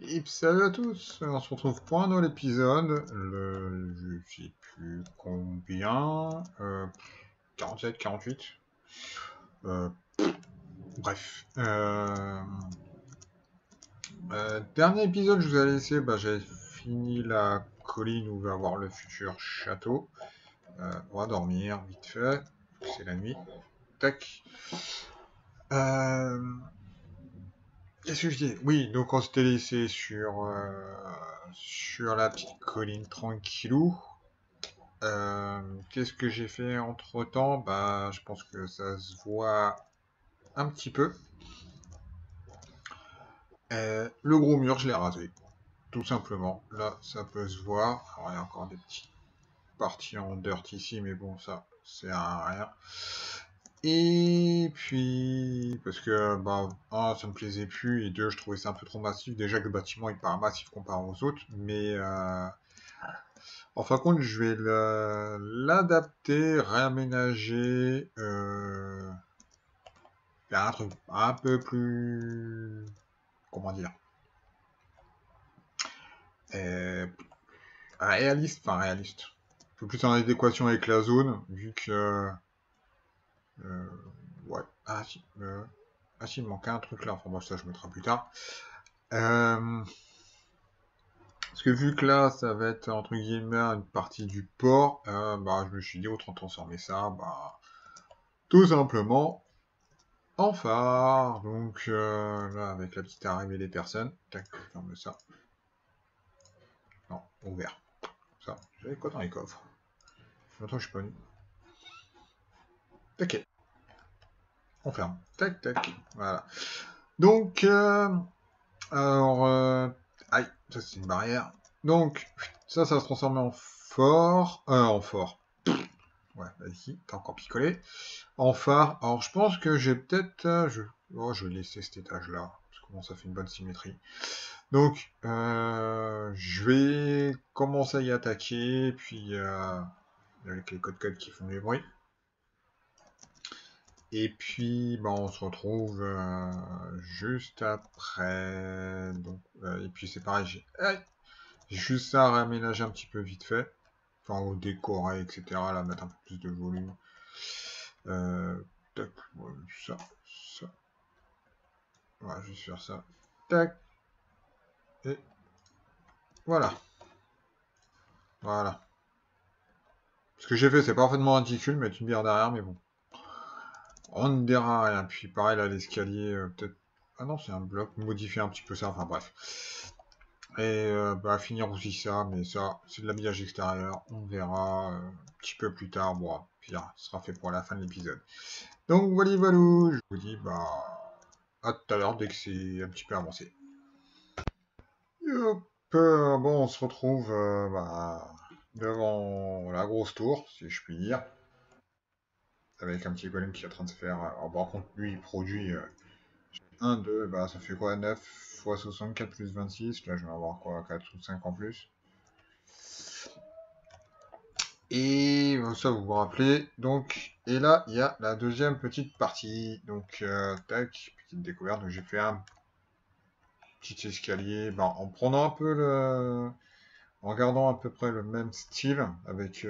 Et salut à tous, on se retrouve pour un nouvel épisode, je sais plus combien, 47, 48, euh, bref. Dernier épisode, je vous ai laissé, j'avais fini la colline où va avoir le futur château. On va dormir vite fait, c'est la nuit. Tac. Euh, Qu'est-ce que je dis? Oui, donc on s'était laissé sur la petite colline tranquillou. Qu'est-ce que j'ai fait entre-temps? Je pense que ça se voit un petit peu. Le gros mur, je l'ai rasé, tout simplement. Là, ça peut se voir. Alors, il y a encore des petites parties en dirt ici, mais bon, ça, c'est à rien. Et puis, parce que, ça me plaisait plus, et deux, je trouvais ça un peu trop massif. Déjà que le bâtiment, il paraît massif comparé aux autres, mais en fin de compte, je vais l'adapter, réaménager, faire un truc un peu plus, comment dire, euh, réaliste, enfin réaliste, un peu plus en adéquation avec la zone, vu que, euh, ouais, si, il me manquait un truc là, enfin bon, ça je mettrai plus tard. Parce que vu que là, ça va être entre guillemets une partie du port, je me suis dit autant transformer ça, tout simplement en phare. Donc là, avec la petite arrivée des personnes, tac, ferme ça. Non, ouvert. Ça, j'avais quoi dans les coffres? Longtemps que je suis pas venu. Ok, on ferme. Tac, tac. Voilà. Donc, alors, aïe, ça c'est une barrière. Donc, ça va se transformer en fort. En fort. Ouais, vas-y, t'as encore picolé. En phare. Alors, je pense que j'ai peut-être. Je vais laisser cet étage-là. Parce que bon, ça fait une bonne symétrie. Donc, je vais commencer à y attaquer. Puis, avec les codes qui font du bruit. Et puis, on se retrouve juste après. Donc, et puis, c'est pareil. J'ai juste ça à réaménager un petit peu vite fait. Enfin, au décorer, etc. Là, mettre un peu plus de volume. Tac, ouais, ça, ça. On va juste faire ça. Tac. Et voilà. Voilà. Ce que j'ai fait, c'est parfaitement ridicule, mettre une bière derrière, mais bon. On ne dira rien. Puis pareil, là, l'escalier, peut-être... Ah non, c'est un bloc. Modifier un petit peu ça, enfin bref. Et finir aussi ça, mais ça, c'est de l'habillage extérieur. On verra un petit peu plus tard. Bon, puis là, ce sera fait pour la fin de l'épisode. Donc, voilà, valou. Je vous dis, à tout à l'heure, dès que c'est un petit peu avancé. Hop, bon, on se retrouve devant la grosse tour, si je puis dire, avec un petit golem qui est en train de se faire. Alors, par contre, lui, il produit 1, 2, ça fait quoi? 9 fois 64 plus 26. Là, je vais avoir quoi? 4 ou 5 en plus. Et ça, vous vous rappelez. Donc, et là, il y a la deuxième petite partie. Donc, tac, petite découverte. Donc, j'ai fait un petit escalier, en prenant un peu le. En gardant à peu près le même style, avec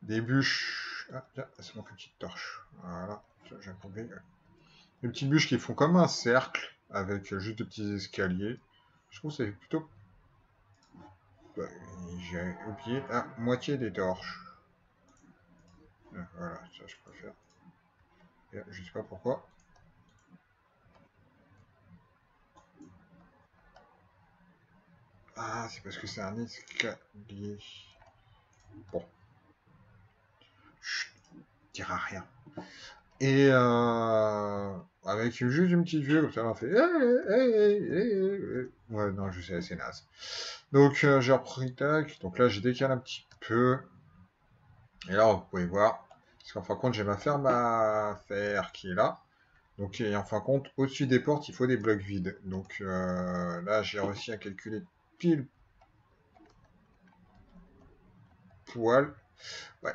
des bûches. Ah, tiens, c'est mon petite torche. Voilà, j'ai compris. Des petites bûches qui font comme un cercle, avec juste des petits escaliers. Je trouve que c'est plutôt. Bah, j'ai oublié la moitié des torches. Voilà, ça je préfère. Et je sais pas pourquoi. Ah, c'est parce que c'est un escalier. Bon, chut, dira rien. Et avec juste une petite vue, comme ça, on fait. Ouais, non, je sais, c'est naze. Donc, j'ai repris tac. Donc là, j'ai décalé un petit peu. Et là, vous pouvez voir. Parce qu'en fin de compte, j'ai ma ferme à faire qui est là. Donc, et en fin de compte, au-dessus des portes, il faut des blocs vides. Donc là, j'ai réussi à calculer pile poil. Ouais,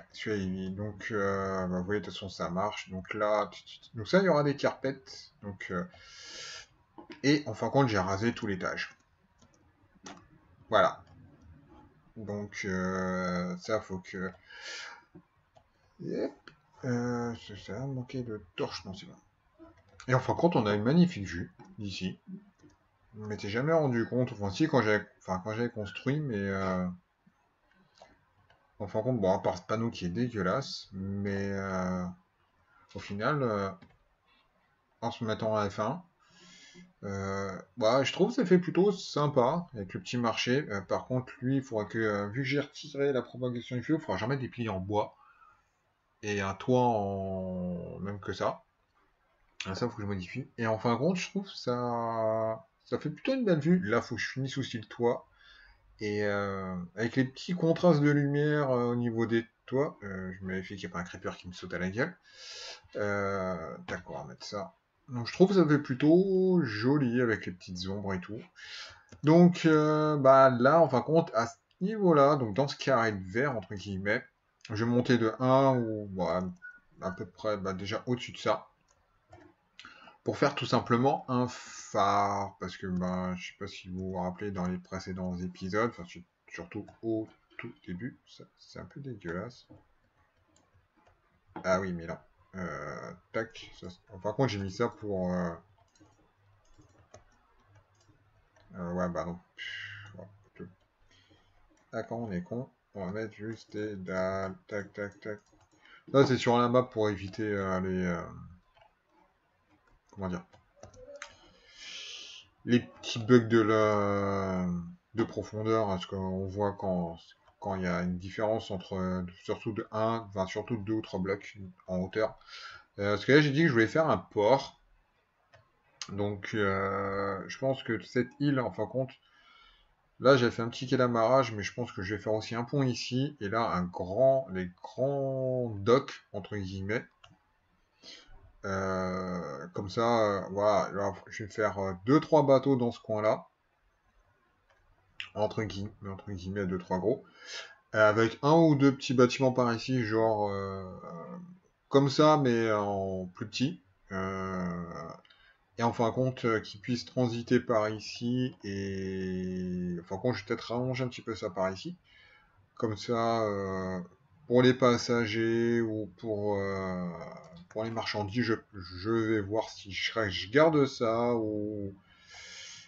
donc, vous voyez, de toute façon, ça marche. Donc là, donc ça, il y aura des carpettes. Donc, Et en fin de compte, j'ai rasé tout l'étage. Voilà. Donc, ça, faut que... Yep. C'est ça, manquer de torche, non, c'est bon. Et en fin de compte, on a une magnifique vue, d'ici. Je ne m'étais jamais rendu compte, enfin si, quand j'avais construit, mais... en fin de compte, bon, à part ce panneau qui est dégueulasse, mais au final, en se mettant à F1, bah, je trouve que ça fait plutôt sympa avec le petit marché. Par contre, lui, il faudra que, vu que j'ai retiré la propagation du feu, il faudra jamais des piliers en bois et un toit en même que ça. Ah, ça, faut que je modifie. Et en fin de compte, je trouve ça fait plutôt une belle vue. Là, faut que je finisse aussi le toit. Et avec les petits contrastes de lumière au niveau des toits, je me méfie qu'il n'y ait pas un creeper qui me saute à la gueule. D'accord, on va mettre ça. Donc je trouve que ça fait plutôt joli avec les petites ombres et tout. Donc bah là, en fin de compte, à ce niveau-là, donc dans ce carré de vert, entre guillemets, je vais monter de 1 ou bah, à peu près bah, déjà au-dessus de ça. Pour faire tout simplement un phare. Parce que bah, je sais pas si vous vous rappelez dans les précédents épisodes, enfin surtout au tout début, c'est un peu dégueulasse. Ah oui, mais là. Tac. Ça, par contre, j'ai mis ça pour... ouais, bah non. Ouais, ah, quand on est con, on va mettre juste des dalles. Tac, tac, tac. Là, c'est sur la map pour éviter les... comment dire, les petits bugs de profondeur, parce qu'on voit quand il y a une différence entre surtout de 1, enfin surtout de 2 ou 3 blocs en hauteur. Parce que là, j'ai dit que je voulais faire un port. Donc, je pense que cette île, en fin de compte, là, j'ai fait un petit quai d'amarrage, mais je pense que je vais faire aussi un pont ici, et là, les grands docks, entre guillemets. Comme ça, voilà, là, je vais faire 2-3 bateaux dans ce coin-là, entre guillemets 2-3 gros, avec un ou deux petits bâtiments par ici, genre comme ça, mais en plus petit. Et en fin de compte, qu'ils puissent transiter par ici, et en fin de compte, je vais peut-être rallonger un petit peu ça par ici. Comme ça, pour les passagers ou pour les marchandises, je vais voir si je garde ça ou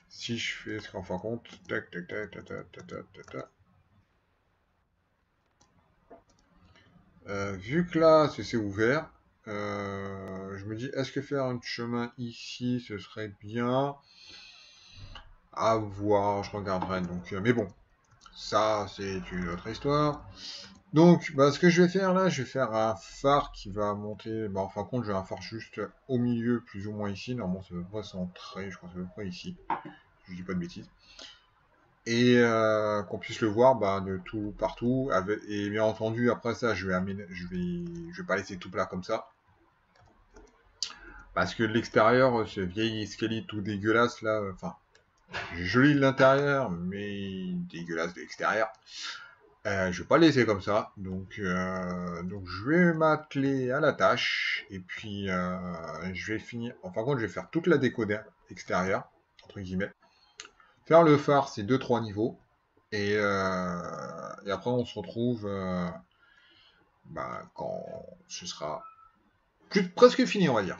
si je fais ce qu'en fin de compte. Tac, tac, tac, tac, tac, tac, tac, tac. Vu que là, c'est ouvert, je me dis, est-ce que faire un chemin ici, ce serait bien? À voir, je regarderai. Donc, mais bon, ça, c'est une autre histoire. Donc, bah, ce que je vais faire là, je vais faire un phare qui va monter. Bah, en fin de compte, j'ai un phare juste au milieu, plus ou moins ici. Normalement, c'est à peu près centré, je crois que c'est à peu près ici. Je dis pas de bêtises. Et qu'on puisse le voir bah, de tout partout. Et bien entendu, après ça, je vais pas laisser tout plat comme ça. Parce que de l'extérieur, ce vieil escalier tout dégueulasse là, enfin, joli de l'intérieur, mais dégueulasse de l'extérieur. Je vais pas le laisser comme ça, donc je vais m'atteler à la tâche et puis je vais finir. Enfin, contre, je vais faire toute la déco extérieure entre guillemets. Faire le phare, c'est 2-3 niveaux et après on se retrouve bah, quand ce sera presque fini, on va dire.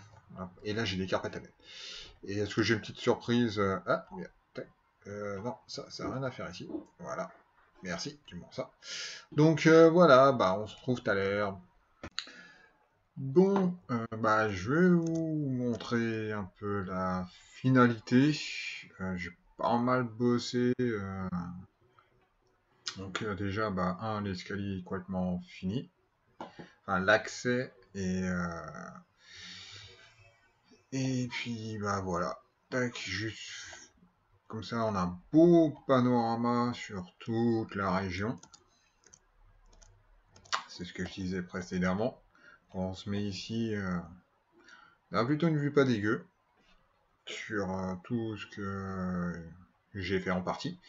Et là, j'ai des carpettes à mettre. Et est-ce que j'ai une petite surprise ah, merde. Non, ça n'a rien à faire ici. Voilà. Merci, tu m'en ça. Donc voilà, bah on se retrouve tout à l'heure. Bon, bah je vais vous montrer un peu la finalité. J'ai pas mal bossé. Donc déjà, bah l'escalier est complètement fini. Enfin l'accès et puis bah voilà. Tac, juste comme ça on a un beau panorama sur toute la région. C'est ce que je disais précédemment. Quand on se met ici, on a plutôt une vue pas dégueu sur tout ce que j'ai fait en partie.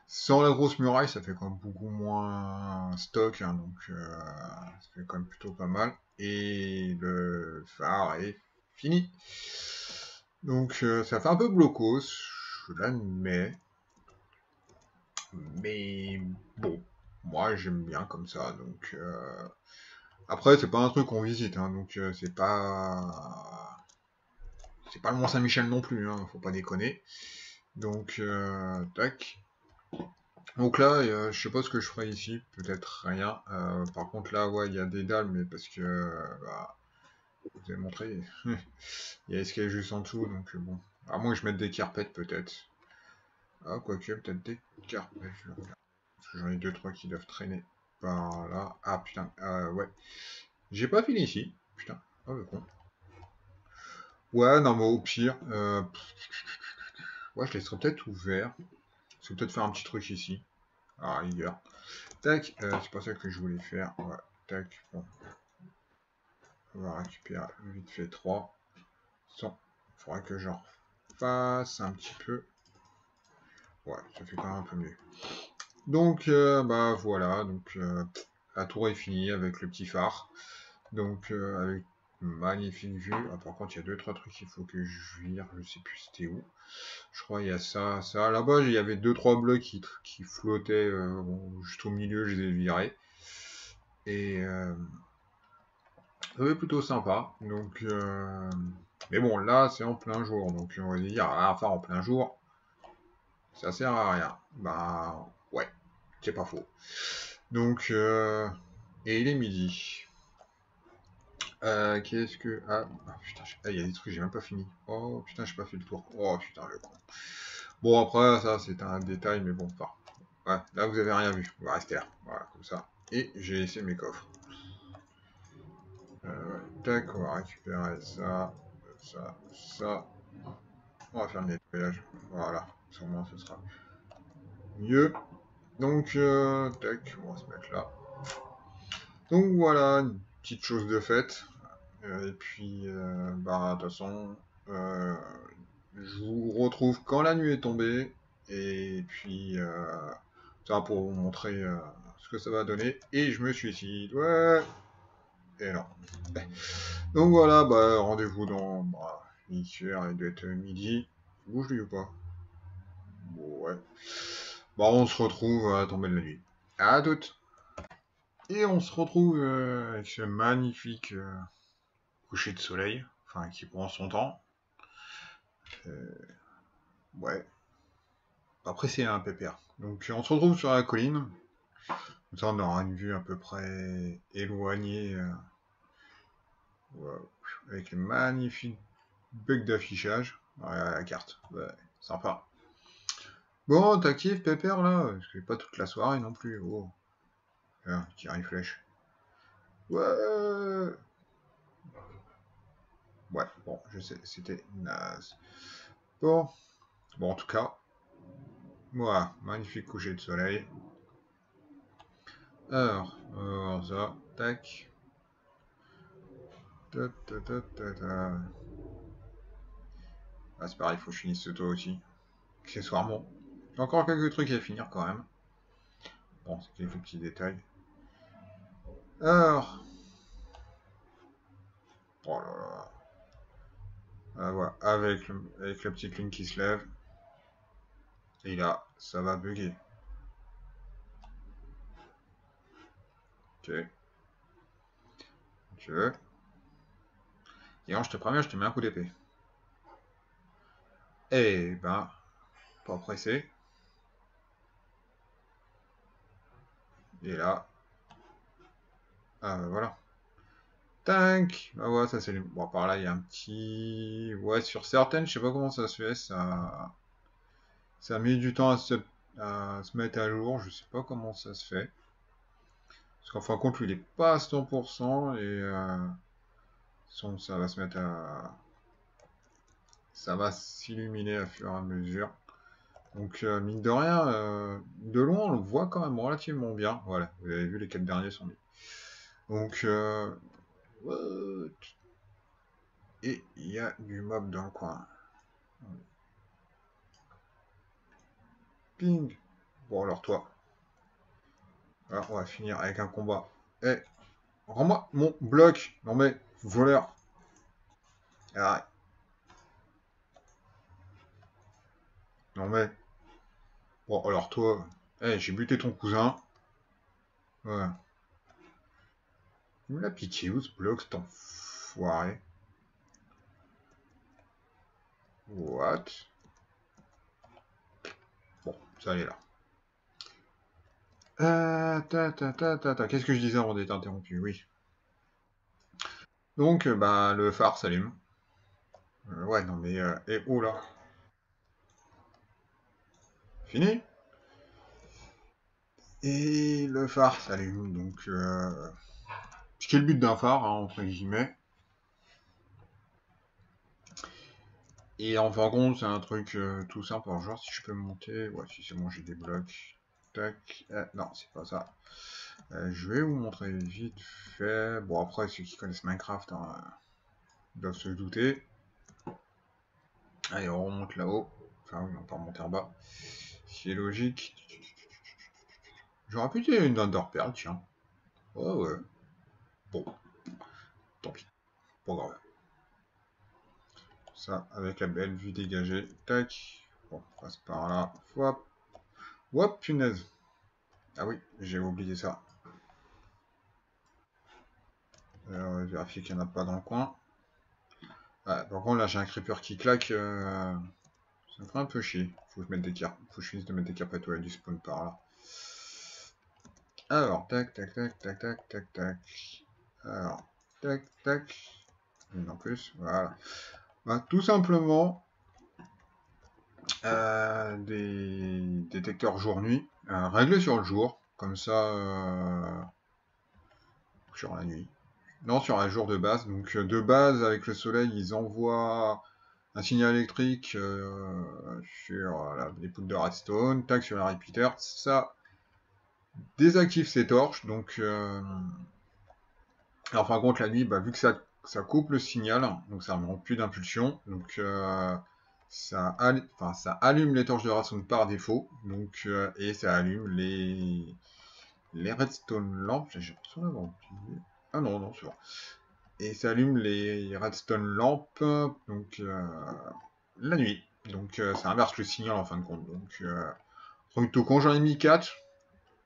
Sans la grosse muraille, ça fait quand même beaucoup moins stock, hein, donc ça fait quand même plutôt pas mal. Et le phare est fini. Donc ça fait un peu blocos, je l'admets. Mais bon, moi j'aime bien comme ça. Donc après c'est pas un truc qu'on visite, hein, donc c'est pas le Mont Saint-Michel non plus, hein, faut pas déconner. Donc tac. Donc là, je sais pas ce que je ferai ici, peut-être rien. Par contre là, ouais, il y a des dalles, mais parce que bah, je vous ai montré, il y a escalier juste en dessous, donc bon. À moins que je mette des carpettes peut-être. Ah, quoique, peut-être des carpettes, je vais regarder. Parce que j'en ai deux, trois qui doivent traîner par là. Ah putain, ouais. J'ai pas fini ici. Putain, oh le con. Ouais, non, mais au pire, ouais, je laisserai peut-être ouvert. Je vais peut-être faire un petit truc ici. Ah, rigueur. Tac, c'est pas ça que je voulais faire. Ouais, tac, bon. On va récupérer vite fait 3. Il faudrait que j'en fasse un petit peu. Ouais, ça fait quand même un peu mieux. Donc, bah voilà, donc la tour est finie avec le petit phare. Donc, avec une magnifique vue. Ah, par contre, il y a deux, trois trucs qu'il faut que je vire. Je sais plus c'était où. Je crois qu'il y a ça, ça. Là-bas, il y avait deux, trois blocs qui flottaient bon, juste au milieu, je les ai virés. Et c'était plutôt sympa. Donc, mais bon, là, c'est en plein jour. Donc, on va dire, un phare en plein jour, ça sert à rien. Bah, ouais, c'est pas faux. Donc, et il est midi. Qu'est-ce que... Ah, putain, il y a des trucs, j'ai même pas fini. Oh putain, j'ai pas fait le tour. Oh putain, le con. Bon, après, ça, c'est un détail, mais bon, enfin. Ouais, là, vous avez rien vu. On va rester là. Voilà, comme ça. Et j'ai laissé mes coffres. Tac, on va récupérer ça, ça, ça. On va faire le nettoyage. Voilà, sûrement ce sera mieux. Donc, tac, on va se mettre là. Donc voilà, une petite chose de faite. Et puis, bah, de toute façon, euh, je vous retrouve quand la nuit est tombée. Et puis, ça pour vous montrer ce que ça va donner. Et je me suicide. Ouais. Et non. Donc voilà, bah, rendez-vous dans... Bah, hier, il doit être midi. Il bouge lui ou pas? Bon, ouais. Bah, on se retrouve à la tombée de la nuit. À toutes. Et on se retrouve avec ce magnifique coucher de soleil. Enfin, qui prend son temps. Euh, ouais. Après, c'est un pépère. Donc, on se retrouve sur la colline. Comme ça, on aura une vue à peu près éloignée. Ouais, avec les magnifiques bugs d'affichage. Ouais, la carte. Ouais, sympa. Bon, t'actives Pépère là? C'est pas toute la soirée non plus. Oh, tiens, tire une flèche. Ouais. Ouais, bon, je sais, c'était naze. Bon, bon, en tout cas, voilà, magnifique coucher de soleil. Alors ça, tac. Ta, ta, ta, ta, ta. Ah, c'est pareil, il faut que je finisse ce toit aussi. Accessoirement. J'ai encore quelques trucs à finir quand même. Bon, c'est quelques petits détails. Alors. Oh là là. Ah, voilà, avec la petite ligne qui se lève. Et là, ça va bugger. Ok. Ok. Et alors, je te préviens, je te mets un coup d'épée. Eh ben, pas pressé. Et là, voilà. Tac. Ah ouais, ça c'est... Bon, par là, il y a un petit... Ouais, sur certaines, je sais pas comment ça se fait, ça met du temps à se mettre à jour, je sais pas comment ça se fait. Parce qu'en fin de compte, lui, il est pas à 100%, et ça va se mettre à... Ça va s'illuminer à fur et à mesure. Donc, mine de rien, de loin, on le voit quand même relativement bien. Voilà, vous avez vu, les 4 derniers sont mis. Donc, et il y a du mob dans le coin. Ping. Bon, alors toi. Alors, on va finir avec un combat. Eh, rends-moi mon bloc. Non mais, voleur. Ah, Non mais... Bon, alors toi... Eh, j'ai buté ton cousin. Ouais. Il me l'a piqué où ce bloc, cet enfoiré? What? Bon, ça allait là. Qu'est-ce que je disais avant d'être interrompu? Oui. Donc, bah, le phare s'allume. Ouais, non mais... et oh là. Fini? Et le phare s'allume, donc... ce qui est le but d'un phare, hein, entre guillemets. Et en fin de compte, c'est un truc tout simple. Alors, genre, si je peux monter... Ouais, si c'est bon, j'ai des blocs. Tac. Non, c'est pas ça. Je vais vous montrer vite fait. Bon, après, ceux qui connaissent Minecraft hein, doivent se douter. Allez, on remonte là-haut. Enfin, oui, on peut remonter en bas. C'est logique. J'aurais pu dire une Enderpearl, tiens. Oh, ouais. Bon, tant pis. Pas grave. Ça, avec la belle vue dégagée. Tac. Bon, on passe par là. Hop. Hop, punaise. Ah oui, j'ai oublié ça. On va vérifier qu'il n'y en a pas dans le coin. Ah, par contre, là, j'ai un creeper qui claque. Ça me ferait un peu chier. Faut que je mette des cartes. Faut que je finisse de mettre des cartes ouais, du spawn par là. Alors, tac, tac, tac, tac, tac, tac, tac. Alors, tac, tac. Une en plus, voilà. Bah, tout simplement, des détecteurs jour-nuit, réglés sur le jour, comme ça, sur la nuit. Non, sur un jour de base. Donc, de base, avec le soleil, ils envoient un signal électrique sur les poutres de redstone, tac, sur la repeater. Ça désactive ses torches, donc... alors, par contre, la nuit, bah, vu que ça coupe le signal, donc ça ne rend plus d'impulsion, donc ça allume les torches de redstone par défaut, donc, et ça allume les redstone lampes. J'ai l'impression d'avoir oublié. Ah non, non, c'est bon. Et ça allume les redstone lampes, donc la nuit. Donc ça inverse le signal en fin de compte. Donc, plutôt quand j'en ai mis 4,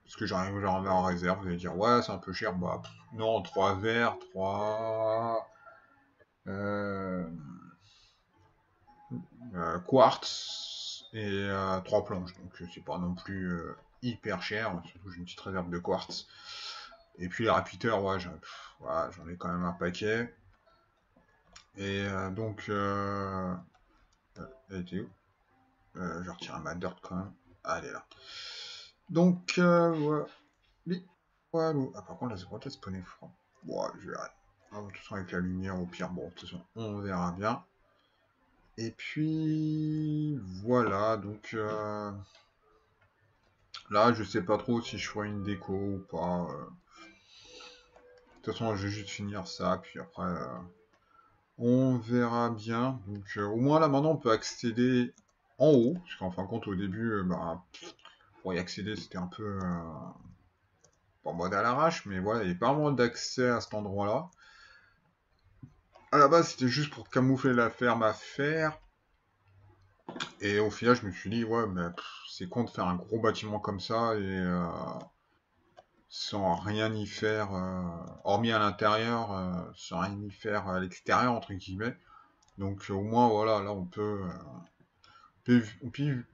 parce que j'en ai en réserve, vous allez dire, ouais, c'est un peu cher. Bah, non, 3 verres, 3 euh, quartz et 3 planches. Donc, c'est pas non plus hyper cher. Surtout, j'ai une petite réserve de quartz. Et puis, les repeaters, ouais, j'en ai quand même un paquet. Et donc, elle était où je retire ma dirt quand même. Ah, elle est là. Donc, voilà. Voilà. Ah, par contre, là, c'est peut-être spawner froid. Bon, je verrai. Ah, de toute façon, avec la lumière, au pire, bon, de toute façon, on verra bien. Et puis, voilà. Donc, là, je sais pas trop si je ferai une déco ou pas. De toute façon, je vais juste finir ça. Puis après, on verra bien. Donc, au moins, là, maintenant, on peut accéder en haut. Parce qu'en fin de compte, au début, bah, pour y accéder, c'était un peu... pas en mode à l'arrache, mais voilà, il n'y avait pas vraiment d'accès à cet endroit-là. À la base, c'était juste pour camoufler la ferme à faire. Et au final, je me suis dit, ouais, mais c'est con de faire un gros bâtiment comme ça et sans rien y faire, hormis à l'intérieur, sans rien y faire à l'extérieur, entre guillemets. Donc au moins, voilà, là, on peut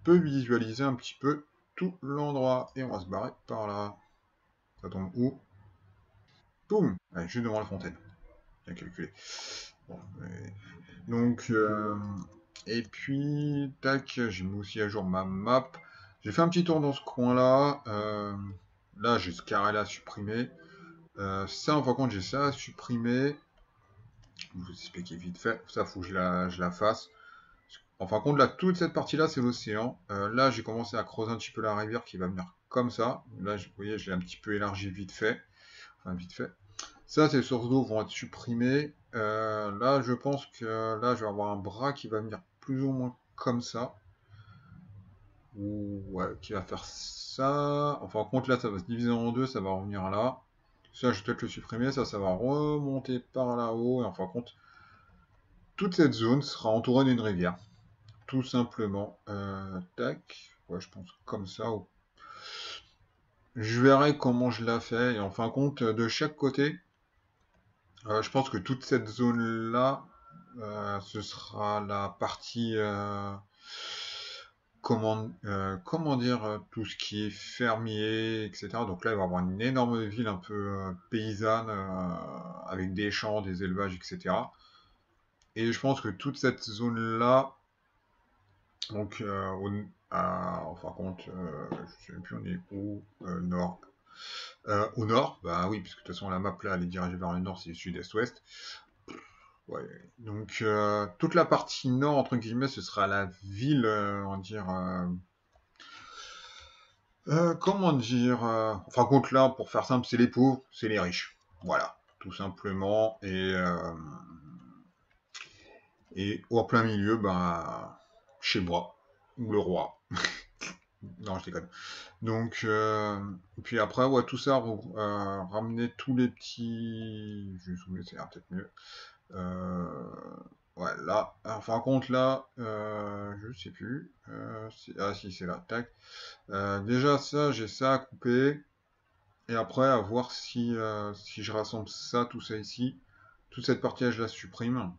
visualiser un petit peu tout l'endroit. Et on va se barrer par là. Ça tombe où? Boum! Allez, juste devant la fontaine. Bien calculé. Bon, donc, et puis, tac, j'ai mis aussi à jour ma map. J'ai fait un petit tour dans ce coin-là. Là, j'ai ce carré-là supprimé. Ça, en fin de compte, j'ai ça à supprimer. Je vais vous expliquer vite fait. Ça, faut que je la fasse. En fin de compte, là, toute cette partie-là, c'est l'océan. Là, j'ai commencé à creuser un petit peu la rivière qui va venir comme ça. Là, vous voyez, je l'ai un petit peu élargi vite fait. Enfin, vite fait. Ça, ces sources d'eau vont être supprimées. Là, je pense que là, je vais avoir un bras qui va venir plus ou moins comme ça. Ou ouais, qui va faire ça. Enfin, compte là, ça va se diviser en deux, ça va revenir là. Ça, je vais peut-être le supprimer. Ça va remonter par là-haut. Et enfin, compte, toute cette zone sera entourée d'une rivière. tout simplement. Tac. Ouais, je pense comme ça. Je verrai comment je la fais. Et en fin de compte, de chaque côté, je pense que toute cette zone-là, ce sera la partie, comment dire, tout ce qui est fermier, etc. Donc là, il va y avoir une énorme ville un peu paysanne, avec des champs, des élevages, etc. Et je pense que toute cette zone-là, donc en fin de compte, je sais même plus on est où, nord. Au nord, bah oui, puisque de toute façon la map là elle est dirigée vers le nord, c'est sud-est-ouest. Ouais. Donc toute la partie nord, entre guillemets, ce sera la ville, on va dire. Comment dire enfin, compte là, pour faire simple, c'est les pauvres, c'est les riches. Voilà, tout simplement. Et en plein milieu, bah, chez moi, ou le roi. Non, je déconne. Donc, puis après, ouais, tout ça, ramener tous les petits. Je vais zoomer, c'est peut-être mieux. Euh, ouais, là, enfin, compte là, je sais plus. Ah, si, c'est là, tac. Déjà, ça, j'ai ça à couper. Et après, à voir si je rassemble ça, tout ça ici. Toute cette partie-là, je la supprime.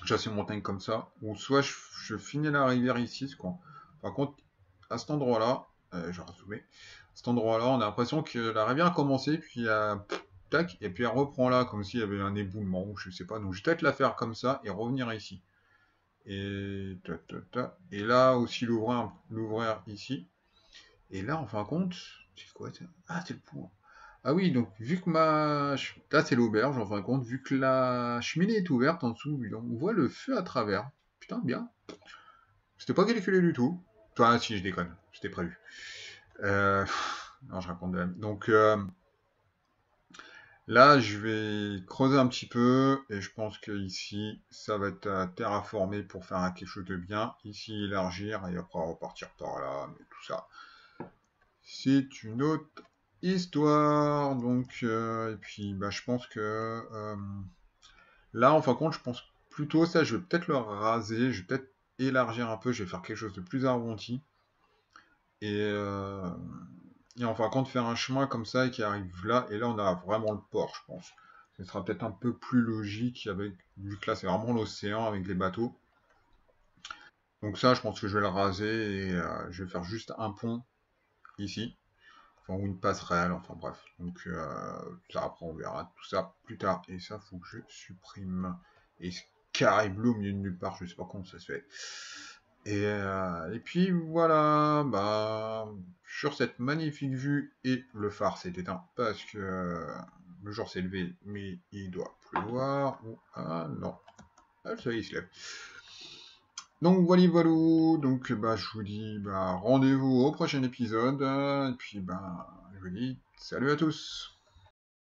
Chasse une montagne comme ça. Ou soit je finis la rivière ici. Quoi. Par contre, à cet endroit-là, je vais rezoomer. À cet endroit-là, on a l'impression que la rivière a commencé, puis tac, et puis elle reprend là, comme s'il y avait un éboulement, ou je sais pas. Donc je vais peut-être la faire comme ça et revenir ici. Et là aussi l'ouvrir ici. Et là, en fin de compte, c'est quoi ça? Ah, c'est le point. Ah oui, donc vu que là c'est l'auberge, en fin de compte, vu que la cheminée est ouverte en dessous, on voit le feu à travers. Putain, bien. C'était pas calculé du tout. Enfin, si, je déconne, c'était prévu. Euh, Non, je raconte de la... Donc là, je vais creuser un petit peu, et je pense que ici, ça va être terraformé pour faire quelque chose de bien. Ici, élargir, et après repartir par là, mais tout ça. C'est une autre histoire. Donc, et puis, bah, je pense que là, en fin de compte, je pense plutôt ça. Je vais peut-être le raser. Je vais peut-être élargir un peu. Je vais faire quelque chose de plus arrondi. Et, euh, et en fin de compte, faire un chemin comme ça et qui arrive là. Et là, on a vraiment le port, je pense. Ce sera peut-être un peu plus logique vu que là, c'est vraiment l'océan avec les bateaux. Donc ça, je pense que je vais le raser et je vais faire juste un pont ici. Enfin, ou une passerelle, enfin bref. Donc ça après on verra tout ça plus tard. Et ça faut que je supprime. Et ce carré bleu au milieu de nulle part, je sais pas comment ça se fait. Et puis voilà, bah sur cette magnifique vue et le phare s'est éteint parce que le jour s'est levé, mais il doit pleuvoir. Ah non, ah, ça y est, il se lève. Donc voilà, voilà. Donc bah je vous dis bah rendez-vous au prochain épisode. Et puis bah je vous dis salut à tous.